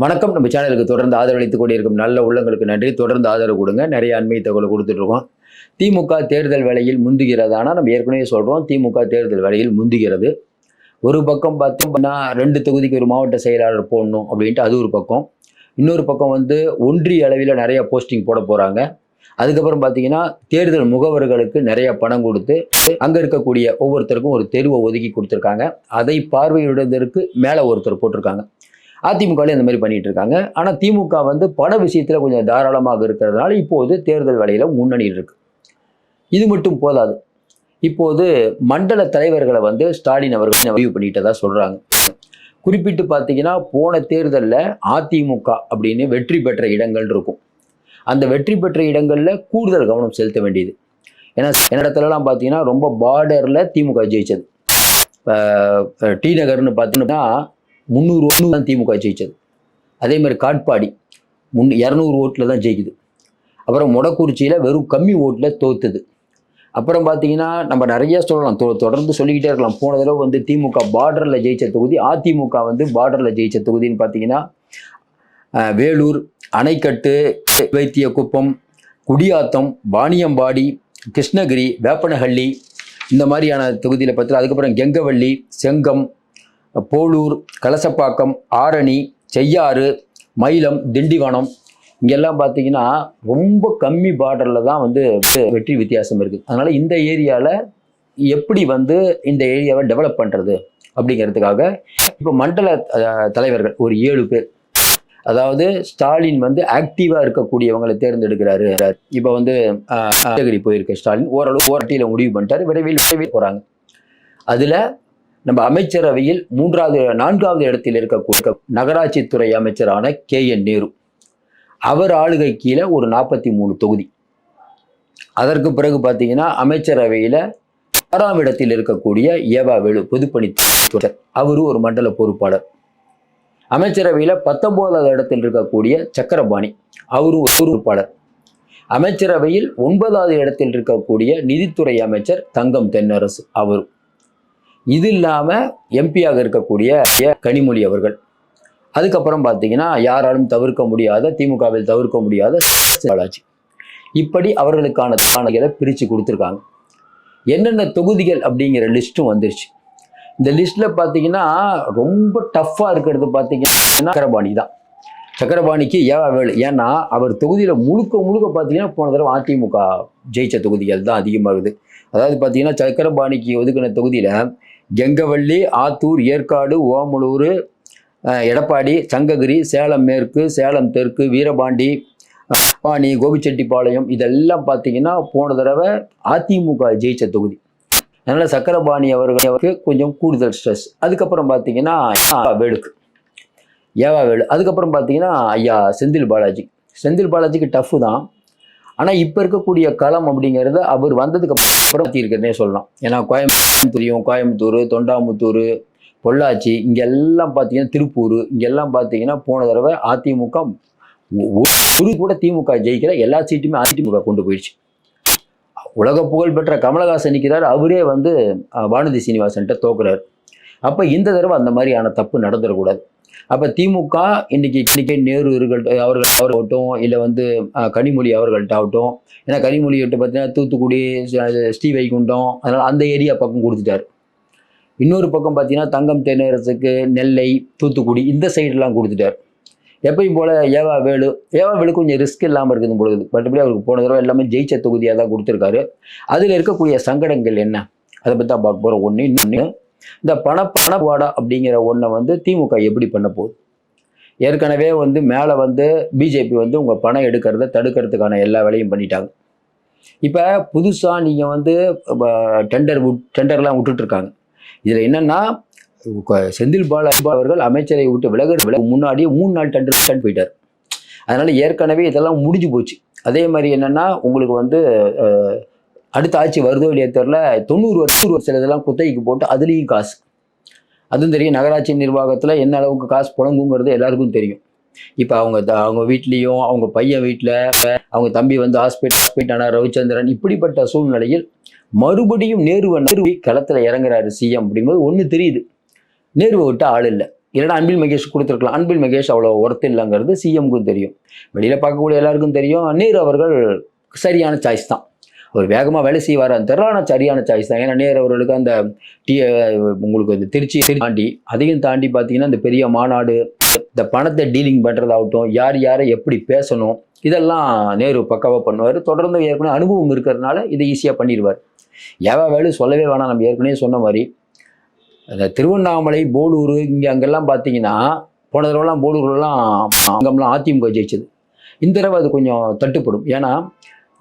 வணக்கம். நம்ம சேனலுக்கு தொடர்ந்து ஆதரவளித்துக் கொண்டிருக்கும் நல்ல உள்ளங்களுக்கு நன்றி. தொடர்ந்து ஆதரவு கொடுங்க. நிறைய அண்மை தகவல் கொடுத்துட்டு இருக்கோம். திமுக தேர்தல் வேளையில் முந்துகிறதானா நம்ம ஏற்கனவே சொல்றோம். திமுக தேர்தல் வேளையில் முந்துகிறது. ஒரு பக்கம் பார்த்தோம்னா 2 தொகுதிக்கு ஒரு மாவட்ட செயலாளர் போடணும் அப்படின்ட்டு அது ஒரு பக்கம். இன்னொரு பக்கம் ஒன்றிய அளவில் நிறைய போஸ்டிங் போட போறாங்க. அதுக்கப்புறம் பார்த்தீங்கன்னா தேர்தல் முகவர்களுக்கு நிறைய பணம் கொடுத்து அங்கே இருக்கக்கூடிய ஒவ்வொருத்தருக்கும் ஒரு தெருவை ஒதுக்கி கொடுத்துருக்காங்க. அதை பார்வையிடுவதற்கு மேலே ஒருத்தர் போட்டிருக்காங்க. அதிமுகவில் இந்த மாதிரி பண்ணிட்டு இருக்காங்க. ஆனால் திமுக பண விஷயத்தில் கொஞ்சம் தாராளமாக இருக்கிறதுனால இப்போது தேர்தல் வேளையில் முன்னணியில் இருக்கு. இது மட்டும் போதாது. இப்போது மண்டல தலைவர்களை ஸ்டாலின் அவர்கள் முடிவு பண்ணிட்டதா சொல்றாங்க. குறிப்பிட்டு பார்த்தீங்கன்னா போன தேர்தலில் அதிமுக அப்படின்னு வெற்றி பெற்ற இடங்கள் இருக்கும். அந்த வெற்றி பெற்ற இடங்களில் கூடுதல் கவனம் செலுத்த வேண்டியது. ஏன்னா இடத்துலலாம் பார்த்தீங்கன்னா ரொம்ப பார்டரில் திமுக ஜெயிச்சது. டி நகர்னு பார்த்தீங்கன்னா 300 ஓட்டு தான் திமுக ஜெயிச்சது. அதே மாதிரி காட்பாடி 200 ஓட்டில் தான் ஜெயிக்குது. அப்புறம் மொடக்குறிச்சியில் வெறும் கம்மி ஓட்டில் தோத்துது. அப்புறம் பார்த்தீங்கன்னா நம்ம நிறைய சொல்லலாம், தொடர்ந்து சொல்லிக்கிட்டே இருக்கலாம். போன தடவை திமுக பார்டரில் ஜெயிச்ச தொகுதி, அதிமுக பார்டரில் ஜெயிச்ச தொகுதின்னு பார்த்தீங்கன்னா வேலூர், அணைக்கட்டு, வைத்தியக்குப்பம், குடியாத்தம், வாணியம்பாடி, கிருஷ்ணகிரி, வேப்பனஹள்ளி இந்த மாதிரியான தொகுதியில் பார்த்து, அதுக்கப்புறம் கெங்கவள்ளி, செங்கம், போலூர், கலசப்பாக்கம், ஆரணி, செய்யாறு, மயிலம், திண்டிவனம் இங்கெல்லாம் பார்த்தீங்கன்னா ரொம்ப கம்மி பார்டரில் தான் வெற்றி வித்தியாசம் இருக்குது. அதனால் இந்த ஏரியாவில் எப்படி இந்த ஏரியாவை டெவலப் பண்ணுறது அப்படிங்கிறதுக்காக இப்போ மண்டல தலைவர்கள் ஒரு 7 பேர், அதாவது ஸ்டாலின் ஆக்டிவாக இருக்கக்கூடியவங்களை தேர்ந்தெடுக்கிறாரு. இப்போ கிருஷ்ணகிரி போயிருக்க ஸ்டாலின் ஓரளவு ஓரட்டியில் முடிவு பண்ணிட்டாரு. விரைவில் போகிறாங்க. அதில் நம்ம அமைச்சரவையில் 4வது இடத்தில் இருக்கக்கூடிய நகராட்சித்துறை அமைச்சரான KN நேரு, அவர் ஆளுகை கீழே ஒரு 43 தொகுதி. அதற்கு பிறகு பார்த்தீங்கன்னா அமைச்சரவையில் 6ஆம் இடத்தில் இருக்கக்கூடிய ஏவா வேலு பொதுப்பணித்துறை, அவரு ஒரு மண்டல பொறுப்பாளர். அமைச்சரவையில் 19வது இடத்தில் இருக்கக்கூடிய சக்கரபாணி, அவரு ஒரு பொறுப்பாளர். அமைச்சரவையில் 9வது இடத்தில் இருக்கக்கூடிய நிதித்துறை அமைச்சர் தங்கம் தென்னரசு, அவரு. இது இல்லாமல் எம்பியாக இருக்கக்கூடிய கனிமொழி அவர்கள். அதுக்கப்புறம் பார்த்தீங்கன்னா யாராலும் தவிர்க்க முடியாத, திமுகவில் தவிர்க்க முடியாத பாலாஜி. இப்படி அவர்களுக்கான தொகுதிகளை பிரித்து கொடுத்துருக்காங்க. என்னென்ன தொகுதிகள் அப்படிங்கிற லிஸ்ட்டும் வந்துருச்சு. இந்த லிஸ்ட்டில் பார்த்தீங்கன்னா ரொம்ப டஃப்பாக இருக்கிறது பார்த்தீங்கன்னா சக்கரபாணி தான். சக்கரபாணிக்கு ஏவா வேலு. ஏன்னா அவர் தொகுதியில் முழுக்க பார்த்தீங்கன்னா போன தடவை அதிமுக ஜெயிச்ச தொகுதிகள் தான் அதிகமாகுது. அதாவது பார்த்தீங்கன்னா சக்கரபாணிக்கு ஒதுக்கின தொகுதியில் கெங்கவள்ளி, ஆத்தூர், ஏற்காடு, ஓமலூர், எடப்பாடி, சங்ககிரி, சேலம் மேற்கு, சேலம் தெற்கு, வீரபாண்டி, பாணி, கோபிச்செட்டிப்பாளையம் இதெல்லாம் பார்த்தீங்கன்னா போன தடவை அதிமுக ஜெயிச்ச தொகுதி. அதனால் சக்கரபாணி அவர்களுக்கு கொஞ்சம் கூடுதல் ஸ்ட்ரெஸ். அதுக்கப்புறம் பார்த்தீங்கன்னா வேலுக்கு ஏவா வேலு. அதுக்கப்புறம் பார்த்தீங்கன்னா ஐயா செந்தில் பாலாஜிக்கு டஃப்பு தான். ஆனால் இப்போ இருக்கக்கூடிய களம் அப்படிங்கிறது அவர் வந்ததுக்கு அப்புறம் இருக்கிறதே சொல்லலாம். ஏன்னா கோயம்புத்தூர், தொண்டாமுத்தூர், பொள்ளாச்சி இங்கெல்லாம் பார்த்தீங்கன்னா திருப்பூர் இங்கெல்லாம் பார்த்தீங்கன்னா போன தடவை அதிமுக ஒரு கூட திமுக ஜெயிக்கிற எல்லா சீட்டுமே அதிமுக கொண்டு போயிடுச்சு. உலக புகழ் பெற்ற கமலஹாசன் நிற்கிறார், அவரே வானதி சீனிவாசன்ட்ட தோக்குறாரு. அப்போ இந்த தடவை அந்த மாதிரியான தப்பு நடந்துடக்கூடாது. அப்போ திமுக இன்னைக்கு நேரு அவர்களாகட்டும், இல்லை கனிமொழி அவர்கள்ட்ட ஆகட்டும். ஏன்னா கனிமொழிகிட்ட பார்த்தீங்கன்னா தூத்துக்குடி, ஸ்ரீவைகுண்டம், அதனால் அந்த ஏரியா பக்கம் கொடுத்துட்டாரு. இன்னொரு பக்கம் பார்த்தீங்கன்னா தங்கம் தென்னரசுக்கு நெல்லை, தூத்துக்குடி இந்த சைடெலாம் கொடுத்துட்டார். எப்பயும் போல் ஏவா வேலு கொஞ்சம் ரிஸ்க் இல்லாமல் இருக்குது பொழுது. மற்றபடி அவருக்கு போன தடவை எல்லாமே ஜெயிச்ச தொகுதியாக தான் கொடுத்துருக்காரு. அதில் இருக்கக்கூடிய சங்கடங்கள் என்ன, அதை பற்றி தான் பார்க்க போகிறோம். இன்னொன்று இந்த பணவாடா அப்படிங்கிற ஒன்றை திமுக எப்படி பண்ண போகுது. ஏற்கனவே மேலே பிஜேபி உங்கள் பணம் எடுக்கிறத தடுக்கிறதுக்கான எல்லா வேலையும் பண்ணிட்டாங்க. இப்போ புதுசாக நீங்கள் டெண்டர்லாம் விட்டுட்ருக்காங்க. இதில் என்னென்னா செந்தில் பாலாஜி அவர்கள் அமைச்சரை விட்டு விலக முன்னாடியே 3 நாள் டெண்டர் போயிட்டார். அதனால் ஏற்கனவே இதெல்லாம் முடிஞ்சு போச்சு. அதே மாதிரி என்னென்னா உங்களுக்கு அடுத்த ஆட்சி வருதோ இல்லையா தெரியல, 90 வருஷம் இதெல்லாம் குத்தகைக்கு போட்டு அதுலேயும் காசு. அதுவும் தெரியும். நகராட்சி நிர்வாகத்தில் என்ன அளவுக்கு காசு புழங்குங்கிறது எல்லாருக்கும் தெரியும். இப்போ அவங்க வீட்லேயும், அவங்க பையன் வீட்டில், அவங்க தம்பி ஹாஸ்பிட்டல் ரவிச்சந்திரன், இப்படிப்பட்ட சூழ்நிலையில் மறுபடியும் நேருவை களத்தில் இறங்குறாரு சிஎம் அப்படிங்கும்போது ஒன்று தெரியுது, நேருவை விட்டு ஆள் இல்லை. இல்லைன்னா அன்பில் மகேஷ் கொடுத்துருக்கலாம். அன்பில் மகேஷ் அவ்வளோ ஒர்த் இல்லைங்கிறது சிஎம்க்கும் தெரியும், வெளியில் பார்க்கக்கூடிய எல்லாருக்கும் தெரியும். நேரு அவர்கள் சரியான சாய்ஸ் தான். அவர் வேகமாக வேலை செய்வாரான்னு தெரியல, ஆனால் சரியான சாய்ஸ் தான். ஏன்னா நேரு அவர்களுக்கு அந்த உங்களுக்கு இந்த திருச்சி தாண்டி அதையும் தாண்டி பார்த்தீங்கன்னா இந்த பெரிய மாநாடு, இந்த பணத்தை டீலிங் பண்ணுறதாகட்டும், யார் யாரை எப்படி பேசணும், இதெல்லாம் நேரு பக்காவாக பண்ணுவார். தொடர்ந்து ஏற்கனவே அனுபவம் இருக்கிறதுனால இதை ஈஸியாக பண்ணிடுவார். ஏவா வேலை சொல்லவே வேணாம். நம்ம ஏற்கனவே சொன்ன மாதிரி அந்த திருவண்ணாமலை, போலூர், இங்கே அங்கெல்லாம் பார்த்தீங்கன்னா போன தடவைலாம் போலூர்லாம் அங்கெல்லாம் அதிமுக ஜெயிச்சது. இந்த தடவை அது கொஞ்சம் தட்டுப்படும். ஏன்னா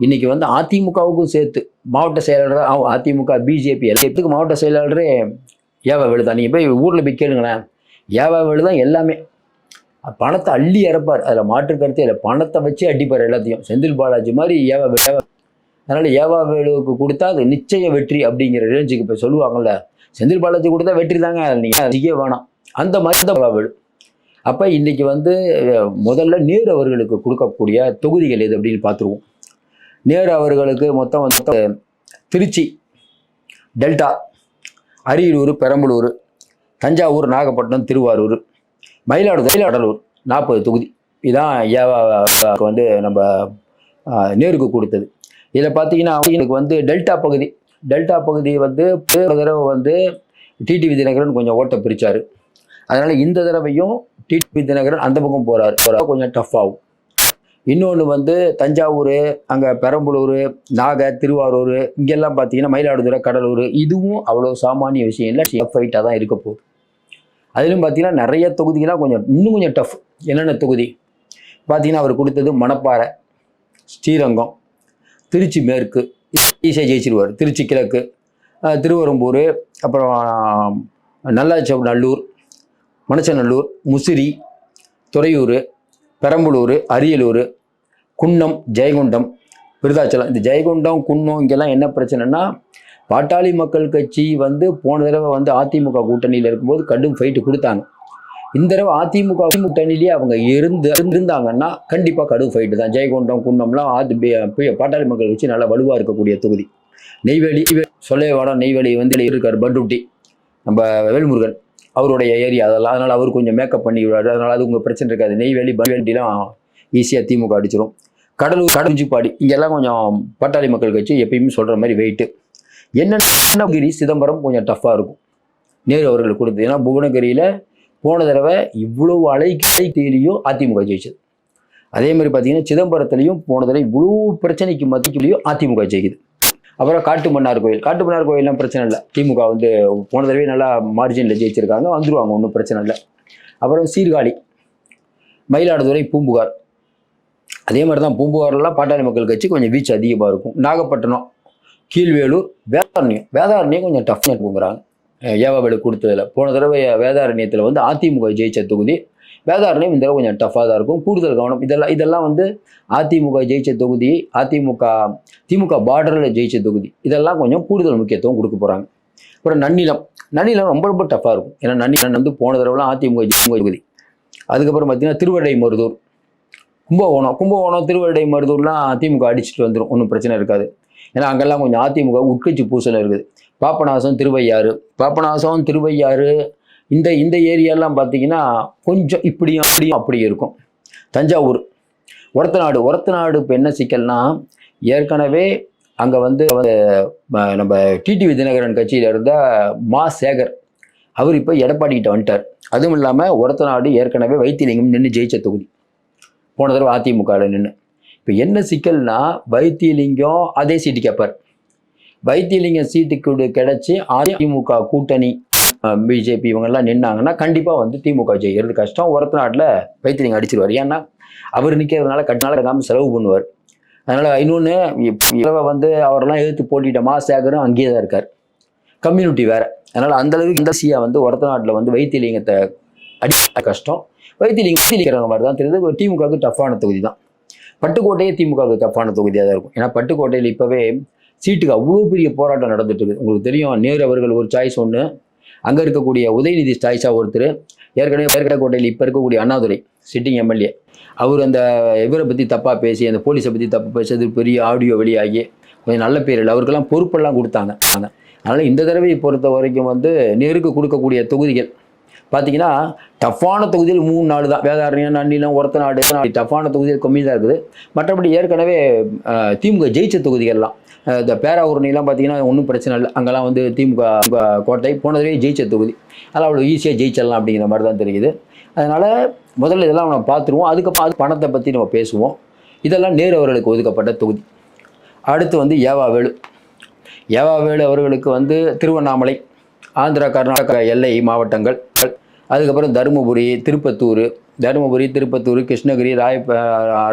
இன்றைக்கி வந்து அதிமுகவுக்கும் சேர்த்து மாவட்ட செயலாளர், அதிமுக பிஜேபி எல்லாத்துக்கு மாவட்ட செயலாளரே ஏவா வேலு தான். நீங்கள் போய் ஊரில் போய் கேளுங்களேன், ஏவா வேலு தான் எல்லாமே. பணத்தை அள்ளி இறப்பார், அதில் மாற்று கருத்து இல்லை. பணத்தை வச்சு அடிப்பார் எல்லாத்தையும். செந்தில் பாலாஜி மாதிரி ஏவா வேலு. அதனால் ஏவா வேலுவுக்கு கொடுத்தா அது நிச்சய வெற்றி அப்படிங்கிற ரேஞ்சுக்கு இப்போ சொல்லுவாங்கள்ல, செந்தில் பாலாஜி கொடுத்தா வெற்றி தாங்க, நீங்கள் அதிக வேணாம், அந்த மாதிரி தான் ஏவா வேலு. அப்போ இன்றைக்கி வந்து முதல்ல நேரு அவர்களுக்கு கொடுக்கக்கூடிய தொகுதிகள் எது அப்படின்னு பார்த்துருவோம். நேரு அவர்களுக்கு மொத்தம் திருச்சி, டெல்டா, அரியலூர், பெரம்பலூர், தஞ்சாவூர், நாகப்பட்டினம், திருவாரூர், மயிலாடுதுறை, 40 தொகுதி. இதுதான் ஏவாவுக்கு வந்து நம்ம நேருக்கு கொடுத்தது. இதில் பார்த்தீங்கன்னா எனக்கு வந்து டெல்டா பகுதி வந்து தடவை வந்து டிடிவி தினகரன் கொஞ்சம் ஓட்ட பிரித்தார். அதனால் இந்த தடவையும் டிடிவி தினகரன் அந்த பக்கம் போகிறார், கொஞ்சம் டஃப் ஆகும். இன்னொன்று வந்து தஞ்சாவூர், அங்கே பெரம்பலூர், திருவாரூர், இங்கெல்லாம் பார்த்தீங்கன்னா மயிலாடுதுறை, கடலூர், இதுவும் அவ்வளோ சாமானிய விஷயம் இல்லை, டஃப் ஃபைட்டாக தான் இருக்க போகுது. அதிலும் பார்த்தீங்கன்னா நிறைய தொகுதிகளாக இன்னும் கொஞ்சம் டஃப். என்னென்ன தொகுதி பார்த்தீங்கன்னா அவர் கொடுத்தது மணப்பாறை, ஸ்ரீரங்கம், திருச்சி மேற்கு ஈஸியாக ஜெயிச்சிருவார். திருச்சி கிழக்கு, திருவெரும்பூர், அப்புறம் நல்லூர், மணச்சநல்லூர், முசிறி, துறையூர், பெரம்பலூர், அரியலூர், குன்னம், ஜெயங்கொண்டம், விருதாச்சலம். இந்த ஜெயங்கொண்டம், குன்னம் இங்கெல்லாம் என்ன பிரச்சனைனா, பாட்டாளி மக்கள் கட்சி வந்து போன தடவை வந்து அதிமுக கூட்டணியில் இருக்கும்போது கடும் ஃபைட்டு கொடுத்தாங்க. இந்த தடவை அதிமுக கூட்டணியிலேயே அவங்க இருந்தாங்கன்னா கண்டிப்பாக கடும் ஃபைட்டு தான். ஜெயங்கொண்டம், குன்னம்லாம் பாட்டாளி மக்கள் கட்சி நல்லா வலுவாக இருக்கக்கூடிய தொகுதி. நெய்வேலி சொல்லவே வேணும், நெய்வேலி வந்து இருக்கார் பண்ருட்டி, நம்ம வேல்முருகன் அவருடைய ஏரியா, அதனால் அவர் கொஞ்சம் மேக்கப் பண்ணி விடுவார். அதனால் அது உங்கள் பிரச்சனை இருக்காது. நெய்வேலி, பண்ருட்டிலாம் ஈஸியாக திமுக அடிச்சிடும். கடலூர், கடஞ்சிப்பாடி இங்கெல்லாம் கொஞ்சம் பாட்டாளி மக்கள் கட்சி எப்பயுமே சொல்கிற மாதிரி வெயிட்டு. புவனகிரி, சிதம்பரம் கொஞ்சம் டஃப்பாக இருக்கும் நேரு அவர்கள் கொடுத்தது. ஏன்னா புவனகிரியில் போன தடவை இவ்வளவு அலைக்கையிலையும் அதிமுக ஜெயிச்சது. அதே மாதிரி பார்த்தீங்கன்னா சிதம்பரத்துலையும் போன தடவை இவ்வளோ பிரச்சனைக்கு மத்தியிலையும் அதிமுக ஜெயிக்குது. அப்புறம் காட்டுமன்னார் கோயிலெலாம் பிரச்சனை இல்லை, திமுக வந்து போன தடவை நல்லா மார்ஜினில் ஜெயிச்சிருக்காங்க, வந்துடுவாங்க, ஒன்றும் பிரச்சனை இல்லை. அப்புறம் சீர்காழி, மயிலாடுதுறை, பூம்புகார், அதே மாதிரி தான். பூம்புகார்லாம் பாட்டாளி மக்கள் கட்சி கொஞ்சம் வீச்சு அதிகமாக இருக்கும். நாகப்பட்டினம், கீழ்வேலூர், வேதாரண்யம் கொஞ்சம் டஃப் இருக்குங்கிறாங்க ஏவா வேலு கொடுத்ததில். போன தடவை வேதாரண்யத்தில் வந்து அதிமுக ஜெயிச்ச தொகுதி. வேதாரண்யம் இந்த தடவை கொஞ்சம் டஃப்பாக தான் இருக்கும், கூடுதல் கவனம். இதெல்லாம் வந்து அதிமுக ஜெயிச்ச தொகுதி, திமுக பார்டரில் ஜெயிச்ச தொகுதி. இதெல்லாம் கொஞ்சம் கூடுதல் முக்கியத்துவம் கொடுக்க போகிறாங்க. அப்புறம் நன்னிலம் ரொம்ப டஃப்பாக இருக்கும். ஏன்னா நன்னிலம் வந்து போன தடவைலாம் அதிமுக தொகுதி. அதுக்கப்புறம் பார்த்தீங்கன்னா திருவடைமருதூர், கும்பகோணம், திருவடைமருதூர்லாம் அதிமுக அடிச்சுட்டு வந்துடும், ஒன்றும் பிரச்சனை இருக்காது. ஏன்னா அங்கெல்லாம் கொஞ்சம் அதிமுக உட்கட்சி பூசல் இருக்குது. பாபநாசம், திருவையாறு, இந்த ஏரியாலாம் பார்த்தீங்கன்னா கொஞ்சம் இப்படியும் அப்படியும் இருக்கும். தஞ்சாவூர், ஒரத்தநாடு இப்போ என்ன சிக்கல்னா, ஏற்கனவே அங்கே வந்து நம்ம டிடிவி தினகரன் கட்சியில் இருந்த மா சேகர் அவர் இப்போ எடப்பாடிக்கிட்ட வந்துட்டார். அதுவும் இல்லாமல் ஒரத்தநாடு ஏற்கனவே வைத்திலிங்கம் நின்று ஜெயிச்ச தொகுதி, போன தடவை அதிமுகவில் நின்று. இப்போ என்ன சிக்கல்னா, வைத்திலிங்கம் அதே சீட்டு கேட்பார். வைத்திலிங்கம் சீட்டுக்கு கிடைச்சி அதிமுக கூட்டணி பிஜேபி இவங்கெல்லாம் நின்னாங்கன்னா கண்டிப்பாக வந்து திமுக ஜெயிக்கிறது கஷ்டம். ஒரத்தநாட்டில் வைத்திலிங்கம் அடிச்சிருவார். ஏன்னா அவர் நிற்கிறதுனால கட்டாமல் செலவு பண்ணுவார். அதனால் இன்னொன்று வந்து அவரெல்லாம் எதிர்த்து போட்டிட்ட மா சேகரும் அங்கேயே தான் இருக்கார், கம்யூனிட்டி வேறு. அதனால் அந்தளவுக்கு இந்த சியா வந்து ஒரத்தநாட்டில் வந்து வைத்திலிங்கத்தை அடி கஷ்டம். வைத்திலிங்கம் மாதிரி தான் தெரியுது. திமுகவுக்கு டஃப்பான தொகுதி தான். பட்டுக்கோட்டையே திமுகவுக்கு டஃப்பான தொகுதியாக தான் இருக்கும். ஏன்னா பட்டுக்கோட்டையில் இப்போவே சீட்டுக்கு அவ்வளோ பெரிய போராட்டம் நடந்துட்டு இருக்குது. உங்களுக்கு தெரியும், நேரு அவர்கள் ஒரு சாய்ஸ் ஒன்று, அங்கே இருக்கக்கூடிய உதயநிதி சாய்ஸாக ஒருத்தர், ஏற்கனவே பட்டுக்கோட்டையில் இப்போ இருக்கக்கூடிய அண்ணாதுரை சிட்டிங் எம்எல்ஏ, அவர் அந்த இவரை பற்றி தப்பாக பேசி, அந்த போலீஸை பற்றி தப்பாக பேசுறது பெரிய ஆடியோ வெளியாகி கொஞ்சம் நல்ல பேர் இல்லை, அவருக்கெல்லாம் பொறுப்பெல்லாம் கொடுத்தாங்க. அதனால் இந்த தடவை பொறுத்த வரைக்கும் வந்து நேருக்கு கொடுக்கக்கூடிய தொகுதிகள் பார்த்தீங்கன்னா டஃப்பான தொகுதியில் 3-4 தான். வேதாரண்யம், நன்னிலம், ஒரத்தநாடு டஃப்பான தொகுதியில் கம்மி தான் இருக்குது. மற்றபடி ஏற்கனவே திமுக ஜெயிச்ச தொகுதிகள்லாம் இந்த பேராவூரணிலாம் பார்த்தீங்கன்னா ஒன்றும் பிரச்சனை இல்லை. அங்கெல்லாம் வந்து திமுக கோட்டை போனதே ஜெயிச்ச தொகுதி. அதெல்லாம் அவ்வளோ ஈஸியாக ஜெயிச்சிடலாம் அப்படிங்கிற மாதிரி தான் தெரியுது. அதனால் முதல்ல இதெல்லாம் நம்ம பார்த்துருவோம். அதுக்கப்புறம் அது பணத்தை பற்றி நம்ம பேசுவோம். இதெல்லாம் நேரு அவர்களுக்கு ஒதுக்கப்பட்ட தொகுதி. அடுத்து வந்து ஏவாவேலு. ஏவாவேலு அவர்களுக்கு வந்து திருவண்ணாமலை, ஆந்திரா கர்நாடகா எல்லை மாவட்டங்கள், அதுக்கப்புறம் தருமபுரி, திருப்பத்தூர், கிருஷ்ணகிரி,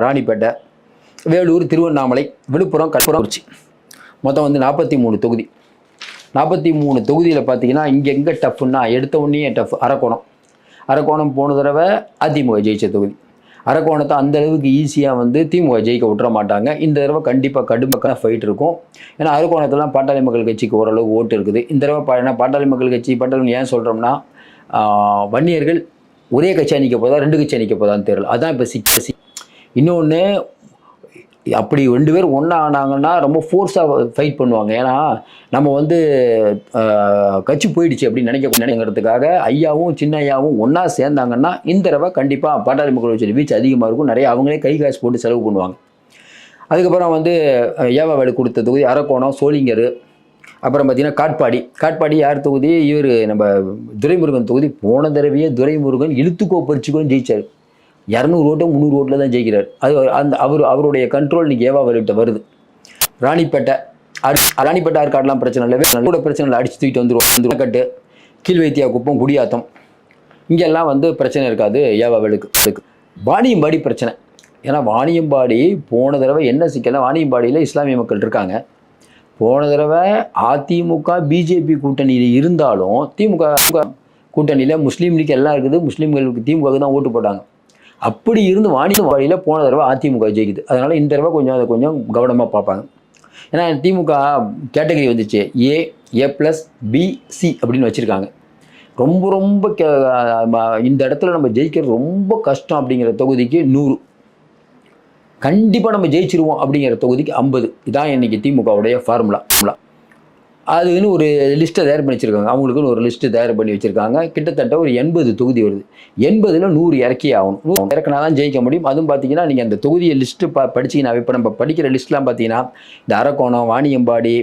ராணிப்பேட்டை, வேலூர், திருவண்ணாமலை, விழுப்புரம், கள்ளக்குறிச்சி, மொத்தம் வந்து 43 தொகுதி. 43 தொகுதியில் பார்த்தீங்கன்னா இங்கே எங்கே டஃப்னா எடுத்த உடனே டஃப் அரக்கோணம் போன தடவை அதிமுக ஜெயிச்ச தொகுதி. அரக்கோணத்தை அந்த அளவுக்கு ஈஸியாக வந்து திமுக ஜெயிக்க விட்டுற மாட்டாங்க. இந்த தடவை கண்டிப்பாக கடுமையான ஃபைட் இருக்கும். ஏன்னா அரக்கோணத்துலாம் பாட்டாளி மக்கள் கட்சிக்கு ஓரளவு ஓட்டு இருக்குது. இந்த தடவை ஏன்னா பாட்டாளி மக்கள் கட்சி ஏன் சொல்கிறோம்னா வன்னியர்கள் ஒரே கட்சியாக நிற்க போதா 2 கட்சியாக நிற்க போதான்னு தெரியல. அதுதான் இப்போ சிக்கல். இன்னொன்று அப்படி 2 பேர் ஒன்றா ஆனாங்கன்னா ரொம்ப ஃபோர்ஸாக ஃபைட் பண்ணுவாங்க. ஏன்னா நம்ம வந்து கட்சி போயிடுச்சு அப்படின்னு நினைக்கிறதுக்காக ஐயாவும் சின்ன ஐயாவும் ஒன்றா சேர்ந்தாங்கன்னா இந்த தடவை கண்டிப்பாக பாட்டாளி மக்கள் கட்சி வீச்சு அதிகமாக இருக்கும். நிறைய அவங்களே கை காசு போட்டு செலவு பண்ணுவாங்க. அதுக்கப்புறம் வந்து ஏவாவேலு கொடுத்த தொகுதி அரக்கோணம், சோளிங்கர், அப்புறம் பார்த்தீங்கன்னா காட்பாடி யார் தொகுதி? இவர் நம்ம துரைமுருகன் தொகுதி. போன தடவையே துரைமுருகன் இழுத்துக்கோ பறிச்சுக்கோன்னு ஜெயிச்சார். 200 ஓட்டு 300 ஓட்டில் தான் ஜெயிக்கிறார். அது அவருடைய கண்ட்ரோல் இன்றைக்கி ஏவாவேலுகிட்ட வருது. ராணிப்பேட்டை ஆற்காடுலாம் பிரச்சனை இல்லை, கூட பிரச்சனை இல்லை, அடித்து தூக்கிட்டு வந்துடும். கட்டு, கீழ்வைத்தியா குப்பம், குடியாத்தம் இங்கெல்லாம் வந்து பிரச்சனை இருக்காது ஏவாவேலுக்கு. வாணியம்பாடி பிரச்சனை. ஏன்னா வாணியம்பாடி போன தடவை என்ன சிக்கல, வாணியம்பாடியில் இஸ்லாமிய மக்கள் இருக்காங்க. போன தடவை அதிமுக பிஜேபி கூட்டணியில் இருந்தாலும் திமுக கூட்டணியில் முஸ்லீம் லீக் எல்லாம் இருக்குது. முஸ்லீம்களுக்கு திமுகவுக்கு தான் ஓட்டு போட்டாங்க. அப்படி இருந்து வாணியம்பாடியில் போன தடவை அதிமுக ஜெயிக்குது. அதனால் இந்த தடவை அதை கொஞ்சம் கவனமாக பார்ப்பாங்க. ஏன்னா திமுக கேட்டகரி வந்துச்சு A+B+C அப்படின்னு வச்சுருக்காங்க. ரொம்ப இந்த இடத்துல நம்ம ஜெயிக்கிறது ரொம்ப கஷ்டம் அப்படிங்கிற தொகுதிக்கு 100, கண்டிப்பாக நம்ம ஜெயிச்சிருவோம் அப்படிங்கிற தொகுதிக்கு 50. இதான் இன்றைக்கி திமுகவுடைய ஃபார்முலா. அதுன்னு ஒரு லிஸ்ட்டை தயார் பண்ணி வச்சுருக்காங்க. அவங்களுக்குன்னு ஒரு லிஸ்ட்டு தயார் பண்ணி வச்சுருக்காங்க. கிட்டத்தட்ட ஒரு 80 தொகுதி வருது. 80ல் 100 இறக்கி ஆகணும். 100 இறக்கினா தான் ஜெயிக்க முடியும். அதுவும் பார்த்தீங்கன்னா நீங்கள் அந்த தொகுதியை லிஸ்ட்டு படிச்சிங்கன்னா, இப்போ நம்ம படிக்கிற லிஸ்ட்லாம் பார்த்தீங்கன்னா இந்த அரக்கோணம், வாணியம்பாடி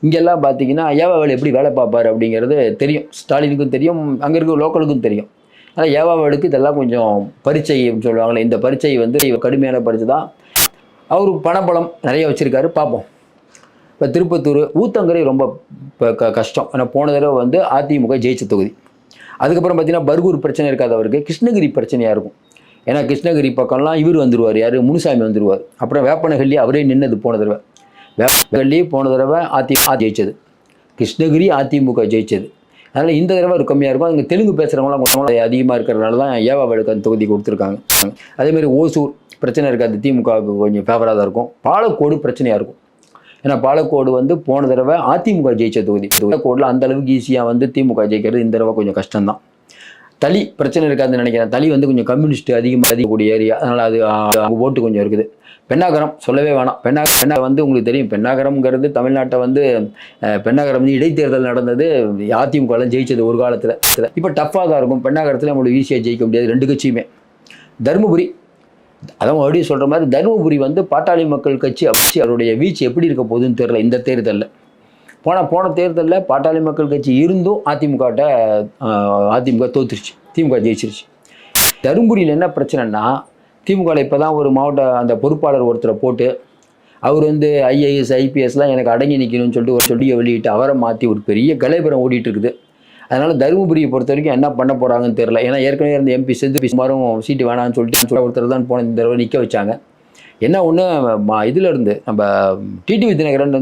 இங்கெல்லாம் பார்த்தீங்கன்னா ஏவாவேலு எப்படி வேலை பார்ப்பார் அப்படிங்கிறது தெரியும். ஸ்டாலினுக்கும் தெரியும், அங்கே இருக்க லோக்கலுக்கும் தெரியும். ஆனால் ஏவாவேலுக்கு இதெல்லாம் கொஞ்சம் பரீட்சை அப்படின்னு சொல்லுவாங்களே, இந்த பரீட்சை வந்து கடுமையான பரீட்சை தான். அவருக்கு பணபலம் நிறைய வச்சுருக்காரு. பார்ப்போம். இப்போ திருப்பத்தூர், ஊத்தங்கரை ரொம்ப கஷ்டம். ஏன்னா போன தடவை வந்து அதிமுக ஜெயிச்ச தொகுதி. அதுக்கப்புறம் பார்த்தீங்கன்னா பர்கூர் பிரச்சனை இருக்காது அவருக்கு. கிருஷ்ணகிரி பிரச்சனையாக இருக்கும். ஏன்னா கிருஷ்ணகிரி பக்கம்லாம் இவர் வந்துடுவார், யார்? முனுசாமி வந்துடுவார். அப்புறம் வேப்பனஹள்ளி அவரே நின்னது போன தடவை. வேப்பனஹள்ளி போன தடவை அதிமுக ஜெயிச்சது, கிருஷ்ணகிரி அதிமுக ஜெயிச்சது. அதனால் இந்த தடவை ஒரு கம்மியாக இருக்கும். அங்கே தெலுங்கு பேசுகிறவங்களாம் கொஞ்சம் அதிகமாக இருக்கிறதுனால தான் ஏவாவேலுக்கு அந்த தொகுதி கொடுத்துருக்காங்க. அதேமாதிரி ஓசூர் பிரச்சனை இருக்காது, திமுகவுக்கு கொஞ்சம் ஃபேவராக தான் இருக்கும். பாலக்கோடு பிரச்சனையாக இருக்கும். ஏன்னா பாலக்கோடு வந்து போன தடவை அதிமுக ஜெயிச்ச தொகுதி. பாலக்கோடில் அந்த அளவுக்கு ஈஸியாக வந்து திமுக ஜெயிக்கிறது இந்த தடவை கொஞ்சம் கஷ்டம்தான். தளி பிரச்சனை இருக்காதுன்னு நினைக்கிறேன். தளி வந்து கொஞ்சம் கம்யூனிஸ்ட் அதிகக்கூடிய ஏரியா. அதனால் அது ஓட்டு கொஞ்சம் இருக்குது. பெண்ணாகரம் சொல்லவே வேணாம். பெண்ணா வந்து உங்களுக்கு தெரியும், பெண்ணாகரம்ங்கிறது தமிழ்நாட்டை வந்து பெண்ணாகரம் வந்து இடைத்தேர்தல் நடந்தது, அதிமுகலாம் ஜெயிச்சது ஒரு காலத்தில். இப்போ டஃப்பாக தான் இருக்கும். பெண்ணாகரத்தில் நம்மளுக்கு ஈஸியாக ஜெயிக்க முடியாது 2 கட்சியுமே. தருமபுரி, அதான் மறுபடியும் சொல்கிற மாதிரி தருமபுரி வந்து பாட்டாளி மக்கள் கட்சி அவருடைய வீச்சு எப்படி இருக்க போகுதுன்னு தெரியல இந்த தேர்தலில். போன தேர்தலில் பாட்டாளி மக்கள் கட்சி இருந்தும் அதிமுக தோத்துருச்சு, திமுக ஜெயிச்சிருச்சு. தருமபுரியில் என்ன பிரச்சனைனா, திமுகவில் இப்போ தான் ஒரு மாவட்ட அந்த பொறுப்பாளர் ஒருத்தரை போட்டு அவர் வந்து IAS IPSலாம் எனக்கு அடங்கி நிற்கணும்னு சொல்லிட்டு ஒரு சொல்லியை வெளியிட்டு அவரை மாற்றி ஒரு பெரிய கலைபுரம் ஓடிட்டு இருக்குது. அதனால் தருமபுரியை பொறுத்த வரைக்கும் என்ன பண்ண போகிறாங்கன்னு தெரியல. ஏன்னா ஏற்கனவே இருந்த MP சுமாரும் சீட்டு வேணான்னு சொல்லிட்டு ஒருத்தர் தான் போன இந்த தடவை நிற்க வச்சாங்க. என்ன ஒன்று இதில் இருந்து நம்ம டிடிவி தினகரன்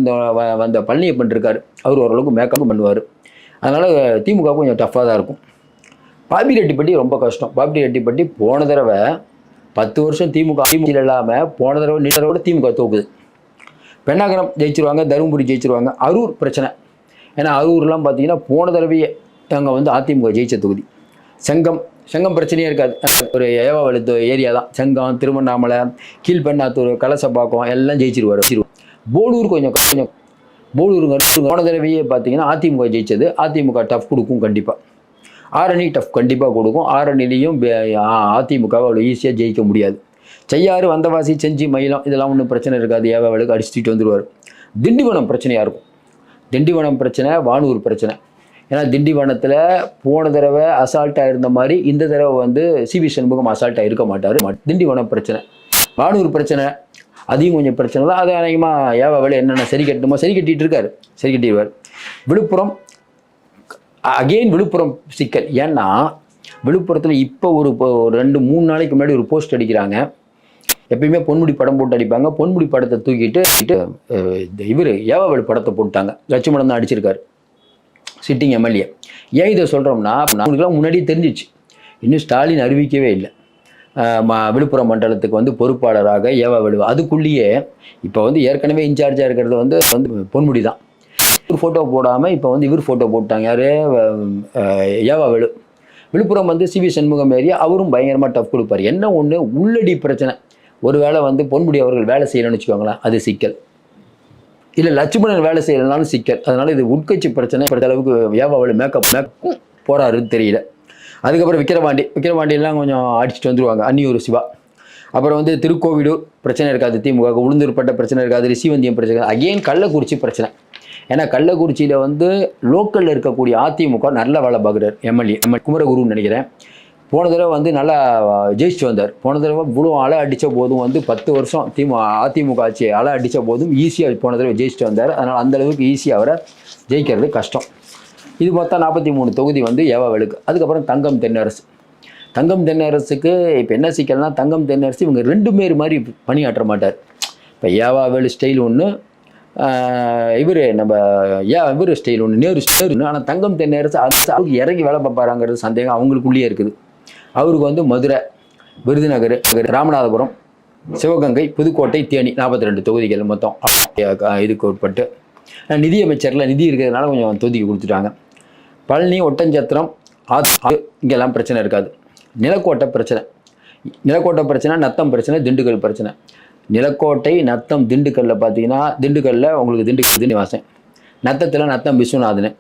வந்த பழனியப்பன் இருக்கார், அவர் ஓரளவுக்கு மேக்கப் பண்ணுவார். அதனால் திமுக கொஞ்சம் டஃப்பாக தான் இருக்கும். பாப்பிரெட்டிப்பட்டி ரொம்ப கஷ்டம். பாப்பிரெட்டிப்பட்டி போன தடவை 10 வருஷம் திமுக இல்லாமல் போன தடவை நீட்டரோட திமுக தோக்குது. பெண்ணாகரம் ஜெயிச்சிருவாங்க, தருமபுரி ஜெயிச்சிருவாங்க. அரூர் பிரச்சனை. ஏன்னா அரூர்லாம் பார்த்தீங்கன்னா போன தடவையே அங்கே வந்து அதிமுக ஜெயிச்ச தொகுதி. செங்கம் பிரச்சனையே இருக்காது, ஒரு ஏவாவேலு ஏரியா தான். செங்கம், திருவண்ணாமலை, கீழ்பெண்ணாத்தூர், கலசப்பாக்கம் எல்லாம் ஜெயிச்சிருவார். போலூர் கொஞ்சம் போலூருங்க போன தடவையே பார்த்தீங்கன்னா அதிமுக ஜெயிச்சது. அதிமுக டஃப் கொடுக்கும் கண்டிப்பாக. ஆரணி டஃப் கண்டிப்பாக கொடுக்கும். ஆரணிலையும் அதிமுகவை அவ்வளோ ஈஸியாக ஜெயிக்க முடியாது. செய்யாறு, வந்தவாசி, செஞ்சி, மயிலம் இதெல்லாம் ஒன்றும் பிரச்சனை இருக்காது. ஏவாவேலுக்கு அடிச்சுட்டு வந்துடுவார். திண்டிவனம் பிரச்சனையாக இருக்கும். திண்டிவனம் பிரச்சனை, வானூர் பிரச்சனை. ஏன்னா திண்டிவனத்தில் போன தடவை அசால்ட்டாக இருந்த மாதிரி இந்த தடவை வந்து சிவி சண்முகம் அசால்ட்டாக இருக்க மாட்டார். திண்டிவனம் பிரச்சனை. வானூர் பிரச்சனை அதையும் கொஞ்சம் பிரச்சனை தான். அது அநேகமாக ஏவாவேலு என்னென்ன சரி கட்டணுமோ சரி கட்டிகிட்டு இருக்காரு, சரி கட்டிடுவார். விழுப்புரம் அகெயின் விழுப்புரம் சிக்கல். ஏன்னா விழுப்புரத்தில் இப்போ ஒரு 2-3 நாளைக்கு முன்னாடி ஒரு போஸ்ட் அடிக்கிறாங்க. எப்பயுமே பொன்முடி படம் போட்டு அடிப்பாங்க. பொன்முடி படத்தை தூக்கிட்டு இவர் ஏவாவேலு படத்தை போட்டாங்க. லட்சுமணன் தான் அடிச்சிருக்காரு, சிட்டிங் எம்எல்ஏ. ஏன் இதை சொல்கிறோம்னா, அவங்களுக்குலாம் முன்னாடியே தெரிஞ்சிச்சு. இன்னும் ஸ்டாலின் அறிவிக்கவே இல்லை விழுப்புரம் மண்டலத்துக்கு வந்து பொறுப்பாளராக ஏவாவேலு. அதுக்குள்ளேயே இப்போ வந்து ஏற்கனவே இன்சார்ஜாக இருக்கிறது வந்து பொன்முடி தான். இவர் ஃபோட்டோ போடாமல் இப்போ வந்து இவர் ஃபோட்டோ போட்டாங்க. யார்? ஏவாவேலு. விழுப்புரம் வந்து சிவி சண்முகம் ஏரியா, அவரும் பயங்கரமாக டஃப் கொடுப்பார். என்ன ஒன்று, உள்ளடி பிரச்சனை. ஒரு வேளை வந்து பொன்முடி அவர்கள் வேலை செய்யலைன்னு வச்சுக்கோங்களேன், அது சிக்கல். இல்லை லட்சுமணன் வேலை செய்யலைனாலும் சிக்கல். அதனால் இது உட்கட்சி பிரச்சனை. இப்படி அளவுக்கு ஏவாவேலு மேக்கப் போகிறாருன்னு தெரியல. அதுக்கப்புறம் விக்கிரவாண்டியெல்லாம் கொஞ்சம் அடிச்சுட்டு வந்துடுவாங்க. அன்னியூர் சிவா. அப்புறம் வந்து திருக்கோவிலூர் பிரச்சனை இருக்காது. திமுக உளுந்தூர்பட்ட பிரச்சனை இருக்காது. ரிஷிவந்தியம் பிரச்சனை. அகெயின் கள்ளக்குறிச்சி பிரச்சனை. ஏன்னா கள்ளக்குறிச்சியில் வந்து லோக்கலில் இருக்கக்கூடிய அதிமுக நல்ல வேலை பார்க்குறாரு. எம்எல்ஏ குமரகுருன்னு நினைக்கிறேன். போன தடவை வந்து நல்லா ஜெயிச்சுட்டு வந்தார். போன தடவை இவ்வளோ அலை அடித்த போதும் வந்து 10 வருஷம் அதிமுக ஆட்சி அலை அடித்த போதும் ஈஸியாக போன தடவை ஜெயிச்சுட்டு வந்தார். அதனால் அந்தளவுக்கு ஈஸியாக அவரை ஜெயிக்கிறது கஷ்டம். இது மொத்தம் 43 தொகுதி வந்து ஏவாவேலுக்கு. அதுக்கப்புறம் தங்கம் தென்னரசு. தங்கம் தென்னரசுக்கு இப்போ என்ன சிக்கல்னா, தங்கம் தென்னரசு இவங்க 2 பேர் மாதிரி பணியாற்ற மாட்டார். இப்போ ஏவாவேலு ஸ்டைல் ஒன்று, இவர் நம்ம இவர் ஸ்டைல் ஒன்று, நேரு ஸ்டைல் ஒன்று. ஆனால் தங்கம் தென்னரசு அதுக்கு இறங்கி வேலை பார்ப்பாராங்கிறது சந்தேகம் அவங்களுக்குள்ளேயே இருக்குது. அவருக்கு வந்து மதுரை, விருதுநகர், ராமநாதபுரம், சிவகங்கை, புதுக்கோட்டை, தேனி 42 தொகுதிகள் மொத்தம் இதுக்கு உட்பட்டு. நிதியமைச்சரில் நிதி இருக்கிறதுனால கொஞ்சம் தொகுதிக்கு கொடுத்துட்டாங்க. பழனி, ஒட்டஞ்சத்திரம், இங்கெல்லாம் பிரச்சனை இருக்காது. நிலக்கோட்டை பிரச்சனை, நத்தம் பிரச்சனை, திண்டுக்கல் பிரச்சனை. நிலக்கோட்டை, நத்தம், திண்டுக்கல்லில் பார்த்தீங்கன்னா, திண்டுக்கல்லில் உங்களுக்கு திண்டுக்கல் சீனிவாசன், நத்தத்தில் நத்தம் விஸ்வநாதன்.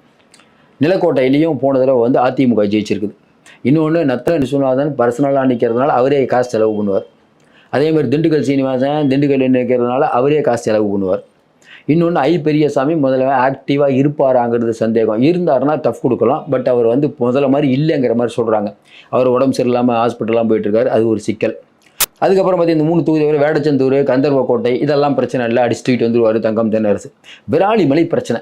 நிலக்கோட்டையிலையும் போன தடவை வந்து அதிமுக ஜெயிச்சிருக்குது. இன்னொன்று, நத்தம் விஸ்வநாதன் பர்சனலாக நிற்கிறதுனால அவரே காசு செலவு பண்ணுவார். அதேமாதிரி திண்டுக்கல் சீனிவாசன் திண்டுக்கல் நிற்கிறதுனால அவரே காசு செலவு பண்ணுவார். இன்னொன்று, ஐ பெரியசாமி முதல்ல ஆக்டிவாக இருப்பாராங்கிறது சந்தேகம். இருந்தாருன்னா டஃப் கொடுக்கலாம். பட் அவர் வந்து முதல்ல மாதிரி இல்லைங்கிற மாதிரி சொல்கிறாங்க. அவர் உடம்பு சரியில்லாமல் ஹாஸ்பிட்டல்லாம் போயிட்டுருக்காரு. அது ஒரு சிக்கல். அதுக்கப்புறம் பார்த்தீங்கன்னா இந்த 3 தொகுதி வரை வேடச்சந்தூர், கந்தர்வக்கோட்டை இதெல்லாம் பிரச்சனை இல்லை, அடிச்சு தூக்கிட்டு வந்துடுவார் தங்கம் தென்னரசு. விராலிமலை பிரச்சனை.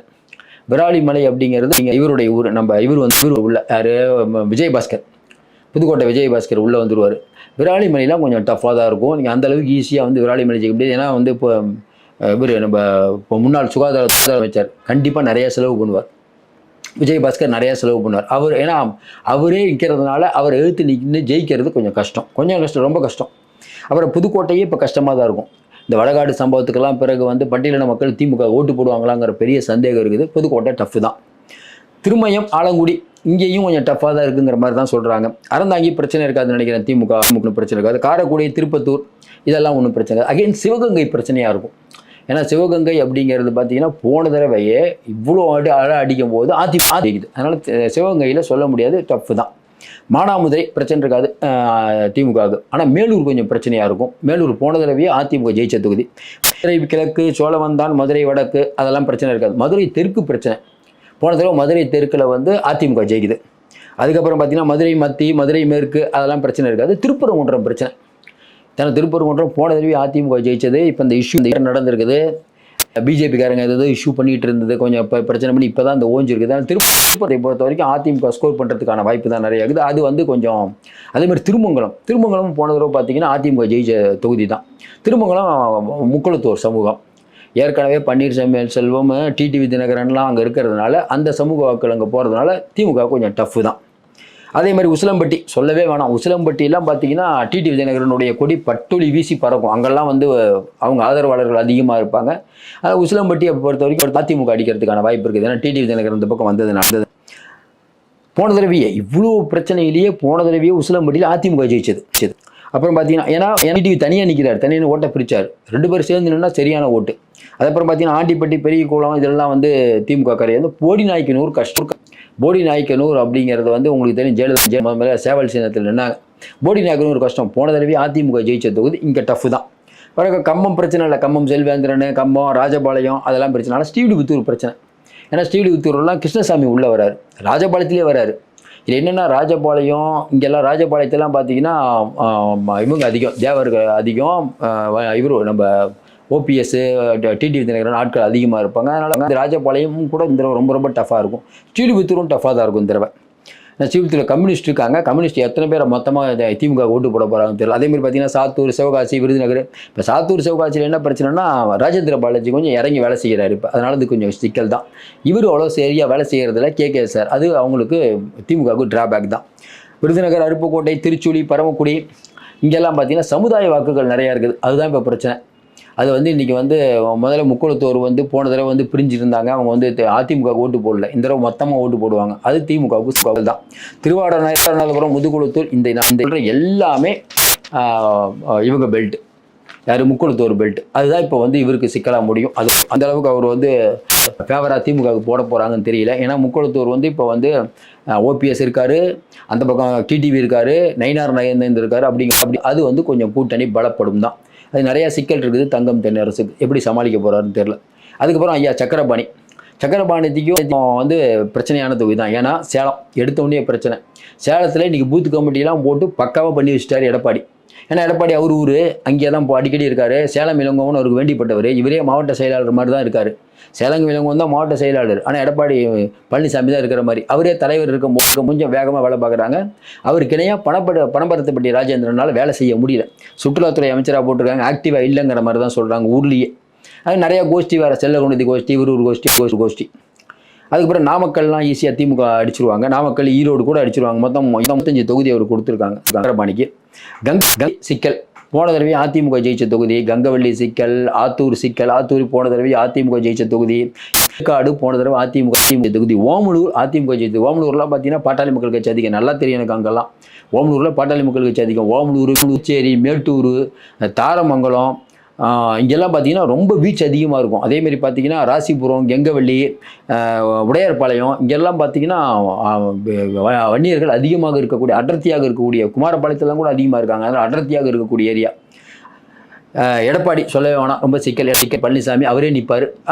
விராலிமலை அப்படிங்கிறது இவருடைய ஊர். இவர் உள்ள யார்? விஜயபாஸ்கர், புதுக்கோட்டை விஜயபாஸ்கர் உள்ளே வந்துடுவார். விராலிமலைலாம் கொஞ்சம் டஃப்பாக தான் இருக்கும். நீங்கள் அந்தளவுக்கு ஈஸியாக வந்து விராலிமலை ஜெயிக்க முடியாது. ஏன்னா வந்து இப்போ இவர் இப்போ முன்னாள் சுகாதாரத்துறை அமைச்சர் கண்டிப்பாக நிறையா செலவு பண்ணுவார். விஜயபாஸ்கர் நிறையா செலவு பண்ணுவார். ஏன்னா அவரே நிற்கிறதுனால அவர் எழுத்து நின்று ஜெயிக்கிறது கொஞ்சம் கஷ்டம், ரொம்ப கஷ்டம். அப்புறம் புதுக்கோட்டையே இப்போ கஷ்டமாக தான் இருக்கும். இந்த வடகாடு சம்பவத்துக்கெல்லாம் பிறகு வந்து பட்டியலின மக்கள் திமுக ஓட்டு போடுவாங்களாங்கிற பெரிய சந்தேகம் இருக்குது. புதுக்கோட்டை டஃப் தான். திருமயம், ஆலங்குடி இங்கேயும் கொஞ்சம் டஃப்பாக தான் இருக்குங்கிற மாதிரி தான் சொல்கிறாங்க. அறந்தாங்கி பிரச்சனை இருக்காதுன்னு நினைக்கிறேன். திமுக பிரச்சனை இருக்காது. காரைக்குடி, திருப்பத்தூர் இதெல்லாம் ஒன்றும் பிரச்சனை இருக்காது. அகைன் சிவகங்கை பிரச்சனையாக இருக்கும். ஏன்னா சிவகங்கை அப்படிங்கிறது பார்த்தீங்கன்னா போன தடவையே இவ்வளோ அழை அடிக்கும் போது அதிமுக. அதனால் சிவகங்கையில் சொல்ல முடியாது, டஃப் தான். மானாமதுரை பிரச்சனை இருக்காது திமுகவுக்கு. ஆனால் மேலூர் கொஞ்சம் பிரச்சனையாக இருக்கும். மேலூர் போன தடவையே அதிமுக ஜெயிச்ச தொகுதி. மதுரை கிழக்கு, சோழவந்தான், மதுரை வடக்கு அதெல்லாம் பிரச்சனை இருக்காது. மதுரை தெற்கு பிரச்சனை. போன தடவை மதுரை தெற்கில் வந்து அதிமுக ஜெயிக்குது. அதுக்கப்புறம் பார்த்தீங்கன்னா மதுரை மத்தி, மதுரை மேற்கு அதெல்லாம் பிரச்சனை இருக்காது. திருப்பரங்குன்றம் பிரச்சனை. திருப்பரங்குன்றம் போன தடவை அதிமுக ஜெயிச்சது. இப்போ இந்த இஷ்யூ நடந்திருக்குது. பிஜேபிக்காரங்க ஏதோ இஷ்யூ பண்ணிகிட்டு இருந்தது, கொஞ்சம் இப்போ பிரச்சனை பண்ணி இப்போ தான் இந்த ஓஞ்சிருக்குது. ஆனால் திருப்பத்தை பொறுத்த வரைக்கும் அதிமுக ஸ்கோர் பண்ணுறதுக்கான வாய்ப்பு தான் நிறைய இருக்குது. அது வந்து கொஞ்சம் அதேமாதிரி திருமங்கலம் போன தடவை பார்த்தீங்கன்னா அதிமுக ஜெயிச்ச தொகுதி தான். திருமங்கலம் முக்குளத்தூர் சமூகம். ஏற்கனவே பன்னீர்செல்வம், டிடிவி தினகரன்லாம் அங்கே இருக்கிறதுனால அந்த சமூக வாக்கள் அங்கே போகிறதுனால திமுக கொஞ்சம் டஃப்பு தான். அதே மாதிரி உசிலம்பட்டி சொல்லவே வேணாம். உசிலம்பட்டியெல்லாம் பார்த்தீங்கன்னா டிடிவி தினகரனுடைய கொடி பட்டொலி வீசி பறக்கும். அங்கெல்லாம் வந்து அவங்க ஆதரவாளர்கள் அதிகமாக இருப்பாங்க. ஆனால் உசிலம்பட்டியை பொறுத்த வரைக்கும் அதிமுக அடிக்கிறதுக்கான வாய்ப்பு இருக்குது. ஏன்னா டிடிவி தினகரன் இந்த பக்கம் வந்ததுனால. போன தடவையே இவ்வளோ பிரச்சனையிலேயே போன தடவையே உசிலம்பட்டியில் அதிமுக ஜெயிச்சது. அப்புறம் பார்த்தீங்கன்னா ஏன்னா டிடிவி தனியாக நிற்கிறார், தனியாக ஓட்டை பிரித்தார். 2 பேர் சேர்ந்து நின்னா சரியான ஓட்டு. அதுக்கப்புறம் பார்த்தீங்கன்னா ஆண்டிப்பட்டி, பெரிய குளம் இதெல்லாம் வந்து திமுக கரையை வந்து போடி நாய்க்கினூர் கஷ்டம். போடி நாயக்கனூர் அப்படிங்கிறது வந்து உங்களுக்கு தெரியும், ஜெயலலிதா முதல்ல சேவல் சின்னத்தில் நின்னாங்க. போடி நாயக்கனூர் கஷ்டம். போன தடவை அதிமுக ஜெயிச்ச தொகுதி, இங்கே டஃப் தான். பிறகு கம்பம் பிரச்சனை இல்லை, கம்பம் செல்வேந்திரன், கம்பம் ராஜபாளையம் அதெல்லாம் பிரச்சனை. ஆனால் ஸ்ரீவில்லிபுத்தூர் பிரச்சனை. ஏன்னா ஸ்ரீவில்லிபுத்தூர்லாம் கிருஷ்ணசாமி உள்ளே வராரு, ராஜபாளையத்திலே வராரு. இது என்னென்னா ராஜபாளையம், இங்கெல்லாம் ராஜபாளையத்தெல்லாம் பார்த்தீங்கன்னா இவங்க அதிகம், தேவர்கள் அதிகம், இவர் நம்ம ஓபிஎஸ், டிடிவி தினகரன் ஆட்கள் அதிகமாக இருப்பாங்க. அதனால் ராஜபாளையமும் கூட இந்த தடவை ரொம்ப ரொம்ப டஃப்பாக இருக்கும். ஸ்ரீவில்லிபுத்தூரும் டஃப்பாக தான் இருக்கும் இந்த தடவை. ஸ்ரீவில்லிபுத்தூரில் கம்யூனிஸ்ட் இருக்காங்க. கம்யூனிஸ்ட் எத்தனை பேரை மொத்தமாக திமுக ஓட்டு போட போகிறாங்கன்னு தெரியல. அதேமாதிரி பார்த்தீங்கன்னா சாத்தூர், சிவகாசி, விருதுநகர். இப்போ சாத்தூர் சிவகாசியில் என்ன பிரச்சனைனா ராஜேந்திர பாலாஜி கொஞ்சம் இறங்கி வேலை செய்கிறாரு இப்போ. அதனால இது கொஞ்சம் சிக்கல் தான். இவர் அவ்வளோ சரியாக வேலை செய்கிறதில்ல. கே சார், அது அவங்களுக்கு திமுகவுக்கு டிராபேக் தான். விருதுநகர், அருப்புக்கோட்டை, திருச்சுழி, பரமக்குடி இங்கெல்லாம் பார்த்தீங்கன்னா சமுதாய வாக்குகள் நிறையா இருக்குது. அதுதான் இப்போ பிரச்சனை. அது வந்து இன்றைக்கி வந்து முதல்ல முக்குளத்தோர் வந்து போன தடவை வந்து பிரிஞ்சிருந்தாங்க. அவங்க வந்து அதிமுக ஓட்டு போடல. இந்த தடவை மொத்தமாக ஓட்டு போடுவாங்க. அது திமுகவுக்கு தான். திருவாரூர், முதுகுளத்தூர், இந்த எல்லாமே இவங்க பெல்ட். யார்? முக்குளத்தோர் பெல்ட். அதுதான் இப்போ வந்து இவருக்கு சிக்கலாக முடியும். அது அந்த அளவுக்கு அவர் வந்து ஃபேவராக திமுகவுக்கு போட போகிறாங்கன்னு தெரியல. ஏன்னா முக்குளத்தூர் வந்து இப்போ வந்து ஓபிஎஸ் இருக்கார், அந்த பக்கம் டிடிவி இருக்கார், நயினார் நாகேந்திரன் இருக்கார். அப்படி அது வந்து கொஞ்சம் கூட்டணி பலப்படும் தான். அது நிறையா சிக்கல் இருக்குது தங்கம் தென்னரசுக்கு. எப்படி சமாளிக்க போகிறாருன்னு தெரில. அதுக்கப்புறம் ஐயா சக்கரபாணிக்கும் வந்து பிரச்சனையான தொகுதி தான். ஏன்னா சேலம் எடுத்தோடனே பிரச்சனை. சேலத்தில் இன்றைக்கி பூத் கமிட்டியெல்லாம் போட்டு பக்காவாக பண்ணி வச்சுட்டார் எடப்பாடி. ஏன்னா எடப்பாடி அவர் ஊர் அங்கேயே தான் அடிக்கடி இருக்கார். சேலம் இளங்கோவன் அவருக்கு வேண்டிப்பட்டவர். இவரே மாவட்ட செயலாளர் மாதிரி தான் இருக்கார். சேலம் இளங்கோவன் தான் மாவட்ட செயலாளர். ஆனால் எடப்பாடி பழனிசாமி தான் இருக்கிற மாதிரி. அவரே தலைவர் இருக்க கொஞ்சம் வேகமாக வேலை பார்க்குறாங்க. அவருக்கு இணையாக பணபரத்தப்பட்டி ராஜேந்திரனால் வேலை செய்ய முடியல. சுற்றுலாத்துறை அமைச்சராக போட்டிருக்காங்க, ஆக்டிவாக இல்லைங்கிற மாதிரி தான் சொல்கிறாங்க ஊர்லேயே. அது நிறையா கோஷ்டி வேறு, செல்லகுணதி கோஷ்டி, விரூர் கோஷ்டி. அதுக்கப்புறம் நாமக்கல்லாம் ஈஸியாக திமுக அடிச்சிருவாங்க. நாமக்கல், ஈரோடு கூட அடிச்சிருவாங்க. மொத்தம் 25 தொகுதி அவர் கொடுத்துருக்காங்க சக்கரபாணிக்கு. கங்கை சிக்கல் போன தடவை அதிமுக ஜெயிச்ச தொகுதி. கங்கவள்ளி சிக்கல், ஆத்தூர் சிக்கல். ஆத்தூர் போன தடவை அதிமுக ஜெயிச்ச தொகுதி. ஏற்காடு போன தடவை அதிமுக தொகுதி. ஓமலூர் அதிமுக ஜெயிச்சது. ஓமலூர்லாம் பார்த்தீங்கன்னா பாட்டாளி மக்கள் கட்சி அதிகம். நல்லா தெரியும் எனக்கு. அங்கெல்லாம் ஓமலூரில் பாட்டாளி மக்கள் கட்சி அதிகம். ஓமலூர், புதுச்சேரி, மேட்டூர், தாரமங்கலம் இங்கெல்லாம் பார்த்தீங்கன்னா ரொம்ப பீச் அதிகமாக இருக்கும். அதேமாரி பார்த்தீங்கன்னா ராசிபுரம், கெங்கவள்ளி, உடையார்பாளையம் இங்கெல்லாம் பார்த்தீங்கன்னா வன்னியர்கள் அதிகமாக இருக்கக்கூடிய, அடர்த்தியாக இருக்கக்கூடிய, குமாரபாளையத்திலாம் கூட அதிகமாக இருக்காங்க. அதனால் அடர்த்தியாக இருக்கக்கூடிய ஏரியா. எடப்பாடி சொல்லவே வேணாம், ரொம்ப சிக்கல். பழனிசாமி அவரே நிற்பார்.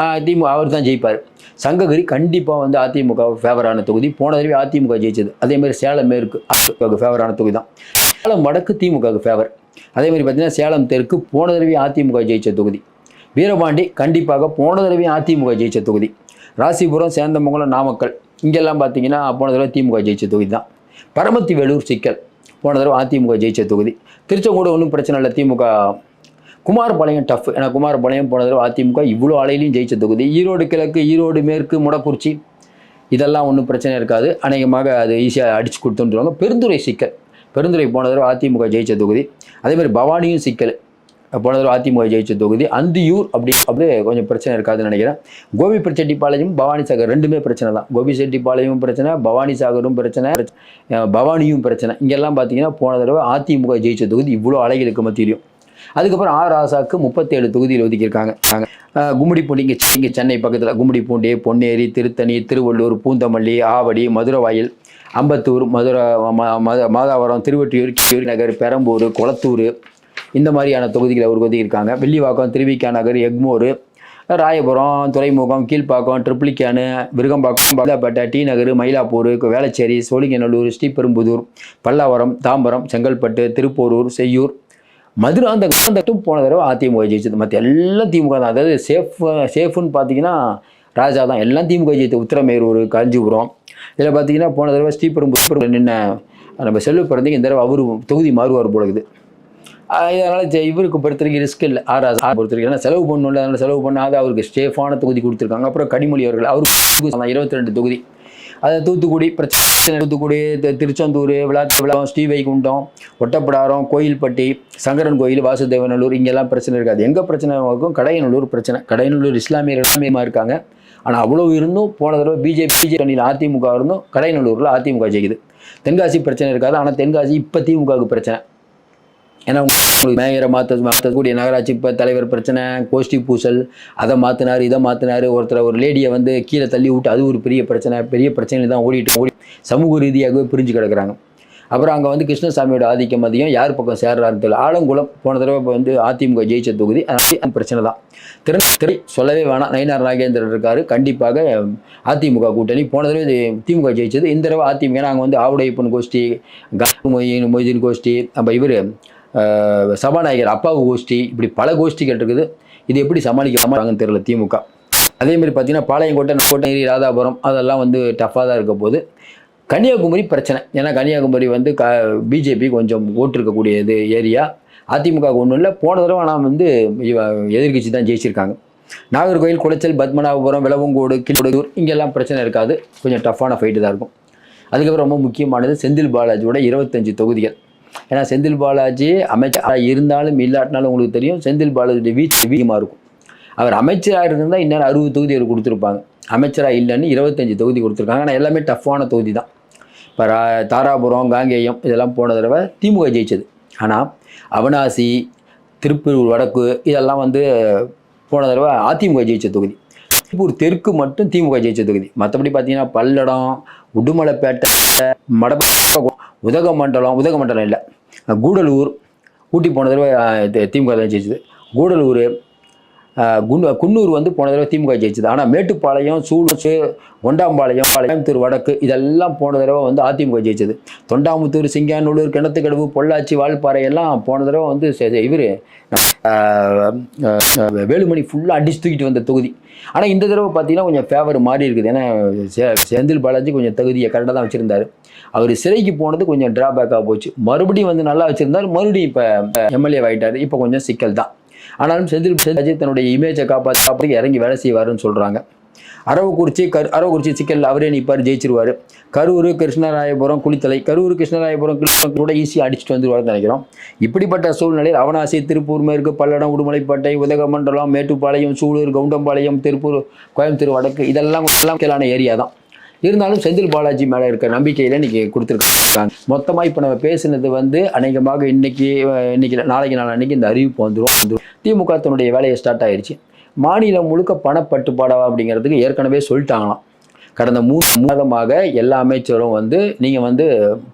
திமுக அவர் தான் ஜெயிப்பார். சங்ககிரி கண்டிப்பாக வந்து அதிமுக ஃபேவரான தொகுதி. போன தடவை அதிமுக ஜெயிச்சது. அதேமாதிரி சேலம் மேற்கு அதிமுக ஃபேவரான தொகுதி தான். சேலம் வடக்கு திமுகவுக்கு ஃபேவர். அதேமாதிரி பார்த்தீங்கன்னா சேலம் தெற்கு போன தடவை அதிமுக ஜெயிச்ச தொகுதி. வீரபாண்டி கண்டிப்பாக போன தடவை அதிமுக ஜெயிச்ச தொகுதி. ராசிபுரம், சேந்தமங்கலம், நாமக்கல் இங்கெல்லாம் பார்த்தீங்கன்னா போன தடவை திமுக ஜெயிச்ச தொகுதி தான். பரமத்தி வேலூர் சிக்கல் போன தடவை அதிமுக ஜெயிச்ச தொகுதி. திருச்செங்கோடு ஒன்றும் பிரச்சனை இல்லை, திமுக. குமாரபாளையம் டஃப். ஏன்னா குமாரபாளையம் போன தடவை அதிமுக இவ்வளோ அலையிலையும் ஜெயிச்ச தொகுதி. ஈரோடு கிழக்கு, ஈரோடு மேற்கு, முடக்குறிச்சி இதெல்லாம் ஒன்றும் பிரச்சனை இருக்காது. அநேகமாக அது ஈஸியாக அடித்து கொடுத்துருவாங்க. பெருந்துறை சிக்கல். பெருந்துறை போன தடவை அதிமுக ஜெயிச்ச தொகுதி. அதேமாதிரி பவானியும் சிக்கல் போன தடவை அதிமுக ஜெயிச்ச தொகுதி. அந்தியூர் அப்படியே கொஞ்சம் பிரச்சனை இருக்காதுன்னு நினைக்கிறேன். கோபிச்செட்டிப்பாளையம், பவானி சாகர் ரெண்டுமே பிரச்சனை தான். கோபிச்செட்டிப்பாளையமும் பிரச்சனை, பவானி சாகரும் பிரச்சனை, பவானியும் பிரச்சனை. இங்கெல்லாம் பார்த்தீங்கன்னா போன தடவை அதிமுக ஜெயிச்ச தொகுதி இவ்வளோ அலைகளுக்கு மத்தியிலும். அதுக்கப்புறம் ராசாக்கு 37 தொகுதியில் ஒதுக்கியிருக்காங்க. கும்மிடிப்பூண்டி இங்கே சென்னை பக்கத்தில் கும்மிடிப்பூண்டி, பொன்னேரி, திருத்தணி, திருவள்ளூர், பூந்தமல்லி, ஆவடி, மதுரவாயில், அம்பத்தூர், மாதாவரம், திருவொற்றியூர், நகர், பெரம்பூர், கொளத்தூர் இந்த மாதிரியான தொகுதிகளை அவருக்கு ஒதுக்கியிருக்காங்க. வில்லிவாக்கம், திருவிக்கா நகர், எக்மோர், ராயபுரம், துறைமுகம், கீழ்ப்பாக்கம், ட்ரிப்ளிகேனு, விருகம்பாக்கம், பாலாப்பேட்டை, டி நகர், மயிலாப்பூர், வேளச்சேரி, சோழிங்கநல்லூர், ஸ்ரீபெரும்புதூர், பல்லாவரம், தாம்பரம், செங்கல்பட்டு, திருப்போரூர், செய்யூர், மதுராந்தகம் போன தடவை அதிமுக ஜெயிச்சது. மற்ற எல்லாம் திமுக தான். அதாவது சேஃப்னு பார்த்தீங்கன்னா ராஜா தான். எல்லாம் திமுக ஜெயிச்சது. உத்திரமேரூர், காஞ்சிபுரம் இதில் பார்த்தீங்கன்னா போன தடவை ஸ்ரீபெரும்புதூர் நின்ன நம்ம செல்வ பிறந்தீங்க. இந்த தடவை அவரு தொகுதி மாறுவார் போலகுது. இதனால் இவருக்கு பொறுத்தவரைக்கும் ரிஸ்க் இல்லை. ராஜா பொறுத்தவரைக்கும் ஏன்னா செலவு பண்ணணும் இல்லை. அதனால் செலவு பண்ணாத அவருக்கு சேஃபான தொகுதி கொடுத்துருக்காங்க. அப்புறம் கனிமொழி அவர்கள் அவருக்கு 22 தொகுதி. அது தூத்துக்குடி பிரச்சனை. தூத்துக்குடி, திருச்செந்தூர், விளாத்திவிளாம், ஸ்ரீவைகுண்டம், ஒட்டப்பிடாரம், கோயில்பட்டி, சங்கரன் கோயில், வாசுதேவநல்லூர் இங்கெல்லாம் பிரச்சனை இருக்காது. எங்கே பிரச்சனை இருக்கும்? கடையநல்லூர் பிரச்சனை. கடையநல்லூர் இஸ்லாமியமாக இருக்காங்க. ஆனால் அவ்வளோ இருந்தும் போன தடவை பிஜேபி அணியில் அதிமுக இருந்தும் கடையநல்லூரில் அதிமுக ஜெயிக்குது. தென்காசி பிரச்சனை இருக்காது. ஆனால் தென்காசி இப்போ திமுகவுக்கு பிரச்சனை. ஏன்னா உங்களுக்கு மேயரை மாற்றக்கூடிய நகராட்சி இப்போ தலைவர் பிரச்சனை, கோஷ்டி பூசல், அதை மாற்றினார் இதை மாற்றினார், ஒருத்தர் ஒரு லேடியை வந்து கீழே தள்ளி விட்டு அது ஒரு பெரிய பிரச்சனையில் தான் ஓடி சமூக ரீதியாகவே பிரிஞ்சு கிடக்குறாங்க. அப்புறம் அங்கே வந்து கிருஷ்ணசாமியோட ஆதிக்கம் அதிகம், யார் பக்கம் சேர்றாருன்னு தெரியல. ஆலங்குளம் போன தடவை இப்போ வந்து அதிமுக ஜெயிச்ச தொகுதி, அந்த பிரச்சனை தான். திரை சொல்லவே வேணாம், நயினார் நாகேந்திரன் இருக்காரு, கண்டிப்பாக அதிமுக கூட்டணி. போன தடவை திமுக ஜெயிச்சது, இந்த தடவை அதிமுக. நாங்கள் வந்து ஆவுடையப்பன் கோஷ்டி, மொய்தீன் கோஷ்டி, நம்ம இவர் சபாநாயகர் அப்பாவு கோஷ்டி, இப்படி பல கோஷ்டிகள் இருக்குது. இது எப்படி சமாளிக்கலாமான்னு தெரியல திமுக. அதேமாதிரி பார்த்தீங்கன்னா பாளையங்கோட்டை, ராதாபுரம் அதெல்லாம் வந்து டஃப்பாக தான் இருக்க போது. கன்னியாகுமரி பிரச்சனை, ஏன்னா கன்னியாகுமரி வந்து பிஜேபி கொஞ்சம் ஓட்டு இருக்கக்கூடியது ஏரியா. அதிமுக ஒன்றும் இல்லை, போன தடவை ஆனால் வந்து எதிர்கட்சி தான் ஜெயிச்சிருக்காங்க. நாகர்கோவில், குளச்சல், பத்மநாபபுரம், விளவங்கோடு, கிளூர் இங்கெல்லாம் பிரச்சனை இருக்காது, கொஞ்சம் டஃப்பான ஃபைட்டு தான் இருக்கும். அதுக்கப்புறம் ரொம்ப முக்கியமானது செந்தில் பாலாஜியோட 25 தொகுதிகள். ஏன்னா செந்தில் பாலாஜி அமைச்சராக இருந்தாலும் இல்லாட்டினாலும் உங்களுக்கு தெரியும், செந்தில் பாலாஜியோட வீச்சு அதிகமாக இருக்கும். அவர் அமைச்சராக இருந்தால் இன்னும் 60 தொகுதி அவர் கொடுத்துருப்பாங்க. அமைச்சராக இல்லைன்னு 25 தொகுதி கொடுத்துருக்காங்க. ஆனால் எல்லாமே டஃப்பான தொகுதி தான். இப்போ தாராபுரம், காங்கேயம் இதெல்லாம் போன தடவை திமுக ஜெயிச்சது. ஆனால் அவனாசி, திருப்பூர் வடக்கு இதெல்லாம் வந்து போன தடவை அதிமுக ஜெயிச்ச தொகுதி. திருப்பூர் தெற்கு மட்டும் திமுக ஜெயிச்ச தொகுதி. மற்றபடி பார்த்தீங்கன்னா பல்லடம், உடுமலைப்பேட்டை, உதகமண்டலம் இல்லை, கூடலூர், ஊட்டி போன தடவை திமுக தான் ஜெயிச்சது. கூடலூர், குன்னூர் வந்து போன தடவை திமுக ஜெயிச்சது. ஆனால் மேட்டுப்பாளையம், சூலூர், கொண்டாம்பாளையம், கோயம்புத்தூர் வடக்கு இதெல்லாம் போன தடவை வந்து அதிமுக ஜெயிச்சது. தொண்டாமுத்தூர், சிங்காநல்லூர், கிணத்துக்கடவு, பொள்ளாச்சி, வால்பாறை எல்லாம் போன தடவை வந்து இவர் வேலுமணி ஃபுல்லாக அடிச்சு தூக்கிட்டு வந்த தொகுதி. ஆனால் இந்த தடவை பார்த்தீங்கன்னா கொஞ்சம் ஃபேவர் மாறி இருக்குது. ஏன்னா செந்தில் பாலாஜி கொஞ்சம் தகுதியை கரெக்டாக தான் வச்சுருந்தார். அவர் சிறைக்கு போனது கொஞ்சம் டிராபேக்காக போச்சு. மறுபடியும் வந்து நல்லா வச்சுருந்தார், மறுபடியும் இப்போ எம்எல்ஏ ஆகிட்டார். இப்போ கொஞ்சம் சிக்கல் தான். ஆனாலும் செந்தில் தன்னுடைய இமேஜை காப்பாற்றி இறங்கி வேலை செய்வாருன்னு சொல்கிறாங்க. அரவக்குறிச்சி சிக்கல் அவரே நிற்பார், ஜெயிச்சிருவார். கரூர், கிருஷ்ணராயபுரம், குளித்தலை, கிருஷ்ணராயபுரம் கூட ஈஸியாக அடிச்சுட்டு வந்துருவாருன்னு நினைக்கிறோம். இப்படிப்பட்ட சூழ்நிலையில் அவனாசி, திருப்பூர் மேற்கு, பல்லடம், உடுமலைப்பேட்டை, உதகமண்டலம், மேட்டுப்பாளையம், சூலூர், கவுண்டம்பாளையம், திருப்பூர், கோயம்புத்தூர் வடக்கு இதெல்லாம் முக்கியமான ஏரியா தான். இருந்தாலும் செந்தில் பாலாஜி மேலே இருக்க நம்பிக்கையில் இன்றைக்கி கொடுத்துருக்காங்க. மொத்தமாக இப்போ நம்ம பேசுனது வந்து அநேகமாக இன்னைக்கு நாளைக்கு இந்த அறிவிப்பு வந்துடும். திமுக தன்னுடைய வேலையை ஸ்டார்ட் ஆயிடுச்சு. மாநிலம் முழுக்க பணப்பட்டுப்பாடா அப்படிங்கிறதுக்கு ஏற்கனவே சொல்லிட்டாங்களாம். கடந்த 3 மாதமாக எல்லா அமைச்சரும் வந்து நீங்கள் வந்து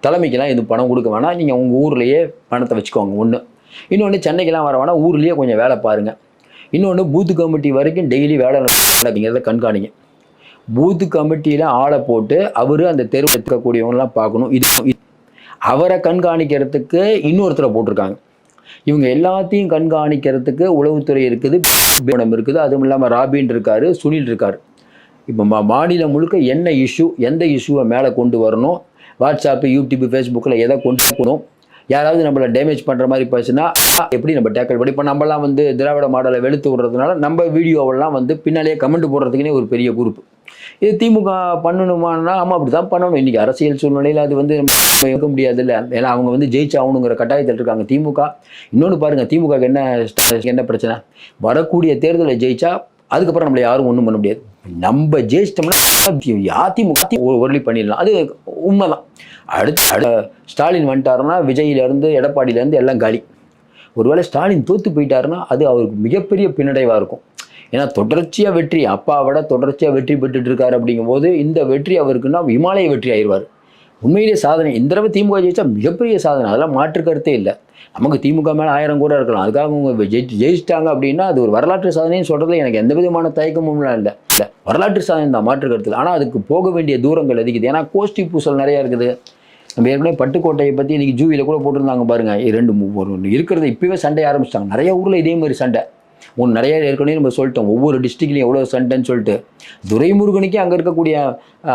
தலைமைக்கெல்லாம் எதுவும் பணம் கொடுக்க வேணாம், நீங்கள் உங்கள் ஊர்லேயே பணத்தை வச்சுக்கோங்க. ஒன்று. இன்னொன்று, சென்னைக்கெல்லாம் வர வேணாம், ஊர்லேயே கொஞ்சம் வேலை பாருங்கள். இன்னொன்று, பூத்து கமிட்டி வரைக்கும் டெய்லி வேலை அப்படிங்கிறத கண்காணிங்க. பூத்து கமிட்டியில் ஆளை போட்டு அவர் அந்த தெருவு இருக்கக்கூடியவங்களாம் பார்க்கணும். இது அவரை கண்காணிக்கிறதுக்கு இன்னொருத்தரை போட்டிருக்காங்க. இவங்க எல்லாத்தையும் கண்காணிக்கிறதுக்கு உளவுத்துறை இருக்குது, இருக்குது. அதுவும் இல்லாமல் ராபின் இருக்கார், சுனில் இருக்கார். இப்போ மாநிலம் முழுக்க என்ன இஷ்யூ, எந்த இஷ்யூவை மேலே கொண்டு வரணும், வாட்ஸ்அப்பு, யூடியூப், ஃபேஸ்புக்கில் எதை கொண்டு வரணும், யாராவது நம்மளை டேமேஜ் பண்ணுற மாதிரி போச்சுன்னா எப்படி நம்ம டேக்கிள் பண்ணி. இப்போ நம்மலாம் வந்து திராவிட மாடலை வெளுத்து விடுறதுனால நம்ம வீடியோவெல்லாம் வந்து பின்னாலேயே கமெண்ட் போடுறதுக்குன்னே ஒரு பெரிய குரூப். இது திமுக பண்ணணுமானா ஆமாம் அப்படி தான் பண்ணணும். இன்றைக்கி அரசியல் சூழ்நிலையில் அது வந்து நம்ம இருக்க முடியாது இல்லை. ஏன்னா அவங்க வந்து ஜெயிச்சாகணுங்கிற கட்டாயத்தில் இருக்காங்க திமுக. இன்னொன்று பாருங்கள், திமுக என்ன பிரச்சனை, வரக்கூடிய தேர்தலை ஜெயிச்சா அதுக்கப்புறம் நம்மளை யாரும் ஒன்றும் பண்ண முடியாது. நம்ம ஜெயிச்சிட்டோம்னா அதிமுக ஒருளி பண்ணிடலாம், அது உண்மைதான். அடுத்த ஸ்டாலின் வந்துட்டாருன்னா விஜயிலேருந்து எடப்பாடியிலேருந்து எல்லாம் காலி. ஒருவேளை ஸ்டாலின் தோற்று போயிட்டாருன்னா அது அவருக்கு மிகப்பெரிய பின்னடைவாக இருக்கும். ஏன்னா தொடர்ச்சியாக வெற்றி, அப்பாவோட தொடர்ச்சியாக வெற்றி பெற்றுட்டு இருக்காரு. அப்படிங்கும்போது இந்த வெற்றி அவருக்குன்னா இமாலய வெற்றி ஆயிடுவார். உண்மையிலே சாதனை. இந்த தடவை திமுக ஜெயிச்சா மிகப்பெரிய சாதனை, அதெல்லாம் மாற்று கருத்தே இல்லை. நமக்கு திமுக மேலே 1000 கூட இருக்கலாம், அதுக்காக அவங்க ஜெயிச்சிட்டாங்க அப்படின்னா அது ஒரு வரலாற்று சாதனைன்னு சொல்கிறதுல எனக்கு எந்த விதமான தயக்கமும்லாம் இல்லை. வரலாற்று சாதனை தான், மாற்று கருத்து. ஆனால் அதுக்கு போக வேண்டிய தூரங்கள் அதிகுது. ஏன்னா கோஷ்டி பூசல் நிறையா இருக்குது. நம்ம ஏற்கனவே பட்டுக்கோட்டையை பற்றி இன்றைக்கி ஜூவியில் கூட போட்டிருந்தாங்க பாருங்கள். இருக்கிறத இப்போவே சண்டை ஆரம்பிச்சிட்டாங்க. நிறைய ஊரில் இதே மாதிரி சண்டை. நிறைய ஏற்கனவே நம்ம சொல்லிட்டோம், ஒவ்வொரு டிஸ்ட்ரிக்ட்லையும் எவ்வளோ சண்டைன்னு சொல்லிட்டு. துரைமுருகனுக்கே அங்கே இருக்கக்கூடிய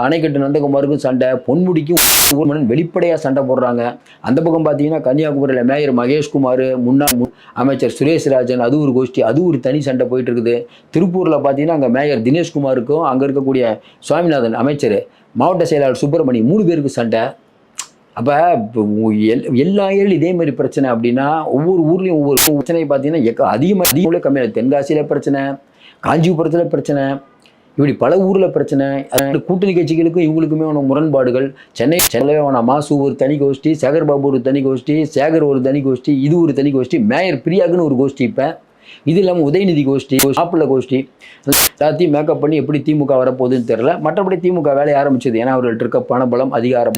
அணைக்கட்டு நந்தகுமாருக்கும் சண்டை, பொன்முடிக்கும் வெளிப்படையாக சண்டை போடுறாங்க. அந்த பக்கம் பார்த்தீங்கன்னா கன்னியாகுமரியில் மேயர் மகேஷ்குமார், முன்னாள் அமைச்சர் சுரேஷ்ராஜன், அது ஒரு கோஷ்டி, அது ஒரு தனி சண்டை போயிட்டு இருக்குது. திருப்பூரில் பார்த்தீங்கன்னா அங்கே மேயர் தினேஷ்குமாருக்கும் அங்கே இருக்கக்கூடிய சுவாமிநாதன் அமைச்சர், மாவட்ட செயலாளர் சுப்பிரமணியம் 3 பேருக்கு சண்டை. அப்போ எல்லா ஏரியும் இதே மாதிரி பிரச்சனை அப்படின்னா ஒவ்வொரு ஊர்லேயும் ஒவ்வொரு பிரச்சனை பார்த்தீங்கன்னா அதிகமாக கம்மியாக. தென்காசியில் பிரச்சனை, காஞ்சிபுரத்தில் பிரச்சனை, இப்படி பல ஊரில் பிரச்சனை. கூட்டணி கட்சிகளுக்கும் இவங்களுக்குமே முரண்பாடுகள். சென்னை மாசு ஒரு தனி கோஷ்டி, சேகர் பாபு ஒரு தனி கோஷ்டி, சேகர் ஒரு தனி கோஷ்டி, இது ஒரு தனி கோஷ்டி, மேயர் பிரியாக்குன்னு ஒரு கோஷ்டி. இப்போ இது இல்லாமல் உதயநிதி கோஷ்டி, மாப்பிள்ளை கோஷ்டி, எல்லாத்தையும் மேக்கப் பண்ணி எப்படி திமுக வரப்போகுதுன்னு தெரியல. மற்றபடி திமுக வேலையை ஆரம்பிச்சது. ஏன்னா அவர்கள்ட்ட இருக்க பணபலம், அதிகாரம்,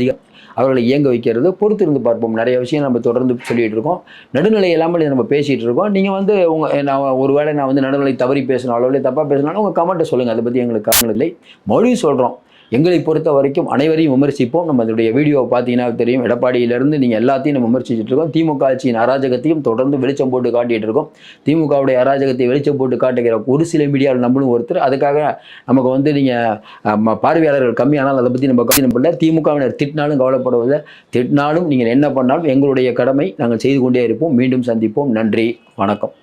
அவர்களை இயங்க வைக்கிறது. பொறுத்து இருந்து பார்ப்போம். நிறைய விஷயம் நம்ம தொடர்ந்து சொல்லிட்டு இருக்கோம். நடுநிலை இல்லாமல் நம்ம பேசிகிட்டு இருக்கோம். நீங்கள் வந்து ஒருவேளை நான் வந்து நடுநிலை தவறி பேசினாலோ இல்லை தப்பாக பேசினாலும் உங்கள் கமெண்ட்டை சொல்லுங்கள். அதை பற்றி எங்களுக்கு கவனம் இல்லை. மறுபடியும் சொல்கிறோம், எங்களை பொறுத்த வரைக்கும் அனைவரையும் விமர்சிப்போம். நம்ம அதனுடைய வீடியோவை பார்த்தீங்கன்னா தெரியும். எடப்பாடியிலேருந்து நீங்கள் எல்லாத்தையும் நம்ம விமர்சிச்சுட்டு இருக்கோம். திமுக ஆட்சியின் அராஜகத்தையும் தொடர்ந்து வெளிச்சம் போட்டு காட்டிகிட்டு இருக்கோம். திமுகவுடைய அராஜகத்தை வெளிச்சம் போட்டு காட்டுகிற ஒரு சில மீடியாவில் நம்மளும் ஒருத்தர். அதுக்காக நமக்கு வந்து நீங்கள் பார்வையாளர்கள் கம்மியானால் அதை பற்றி நம்ம கவனம் பண்ணல. திமுகவினர் திட்டினாலும் கவலைப்படுவதில்லை. திட்டினாலும் நீங்கள் என்ன பண்ணாலும் எங்களுடைய கடமை நாங்கள் செய்து கொண்டே இருப்போம். மீண்டும் சந்திப்போம். நன்றி, வணக்கம்.